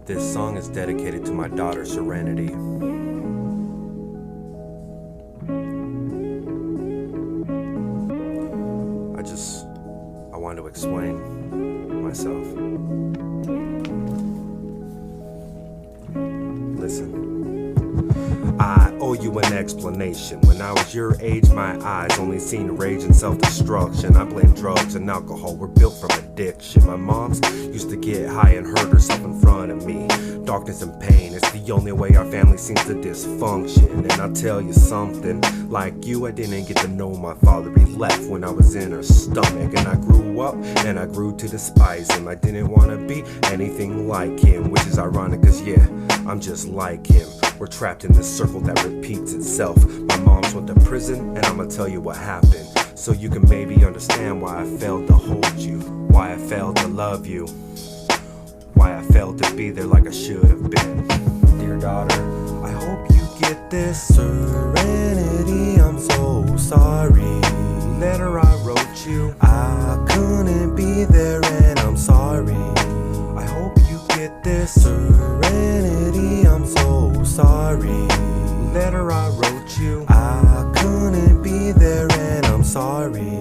This song is dedicated to my daughter, Serenity. I wanted to explain myself. Listen. I owe you an explanation. When I was your age, my eyes only seen rage and self-destruction. I blame drugs and alcohol were built from addiction. My mom's used to get high and hurt herself in front of me. Darkness and pain, it's the only way our family seems to dysfunction. And I'll tell you something, like you, I didn't get to know my father. He left when I was in her stomach. And I grew up and I grew to despise him. I didn't want to be anything like him, which is ironic cause yeah, I'm just like him. We're trapped in this circle that repeats itself. My mom's went to prison and I'ma tell you what happened, so you can maybe understand why I failed to hold you, why I failed to love you, why I failed to be there like I should have been. Dear daughter, I hope you get this. Serenity, I'm so sorry. Letter I wrote you, I couldn't be there and I'm sorry. I hope you get this. Serenity, I'm so sorry. Letter I wrote you, I couldn't be there and I'm sorry.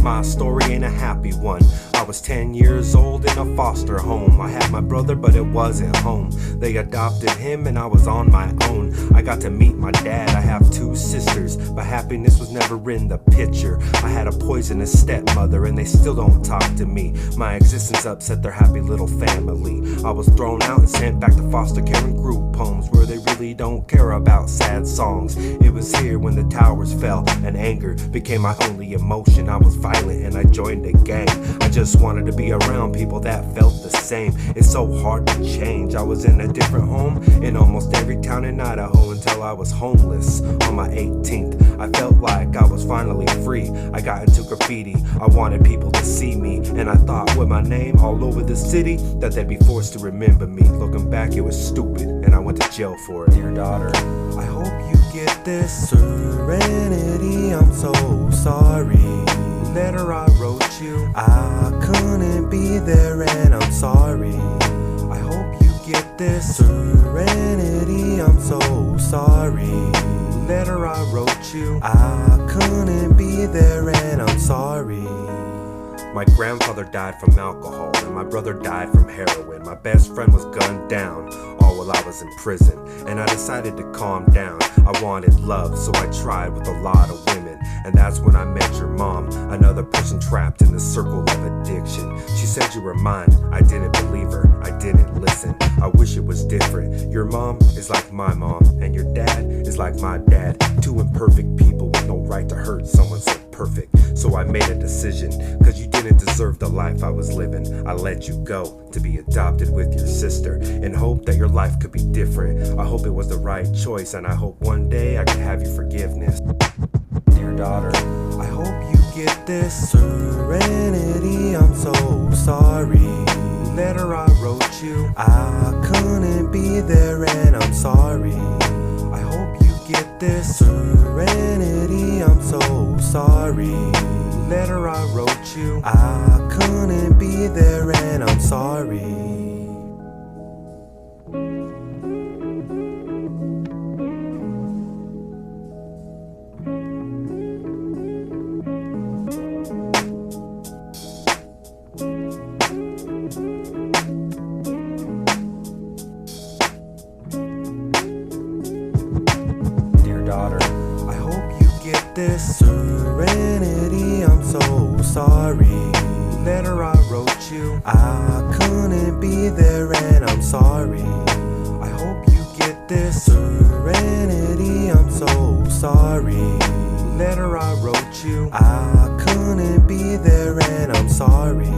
My story ain't a happy one. I was 10 years old in a foster home. I had my brother, but it wasn't home. They adopted him and I was on my own. I got to meet my dad. I have 2 sisters, but happiness was never in the picture. I had a poisonous stepmother and they still don't talk to me. My existence upset their happy little family. I was thrown out and sent back to foster care and group homes where they really don't care about sad songs. It was here when the towers fell and anger became my only emotion. I was violent and I joined a gang. I just wanted to be around people that felt the same. It's so hard to change. I was in a different home in almost every town in Idaho until I was homeless on my 18th. I felt like I was finally free. I got into graffiti. I wanted people to see me, and I thought with my name all over the city that they'd be forced to remember me. Looking back, it was stupid, and I went to jail for it. Dear daughter, I hope you get this. Serenity, I'm so sorry. Letter I wrote you, I couldn't be there and I'm sorry. I hope you get this. Serenity, I'm so sorry. Letter I wrote you, I couldn't be there and I'm sorry. My grandfather died from alcohol and my brother died from heroin. My best friend was gunned down, all while I was in prison. And I decided to calm down. I wanted love, so I tried with a lot of women. And that's when I met your mom, another person trapped in the circle of addiction. She said you were mine, I didn't believe her, I didn't listen. I wish it was different. Your mom is like my mom, and your dad is like my dad. 2 imperfect people with no right to hurt someone so perfect. So I made a decision, cause you didn't deserve the life I was living. I let you go to be adopted with your sister in hope that your life could be different. I hope it was the right choice, and I hope one day I could have your forgiveness. Dear daughter, I hope you get this. Serenity, I'm so sorry. Letter I wrote you, I couldn't be there and I'm sorry. I hope you get this. Serenity, I'm so sorry. Letter I wrote you, I couldn't be there and I'm sorry. Daughter, I hope you get this. Serenity, I'm so sorry. Letter I wrote you, I couldn't be there and I'm sorry. I hope you get this. Serenity, I'm so sorry. Letter I wrote you, I couldn't be there and I'm sorry.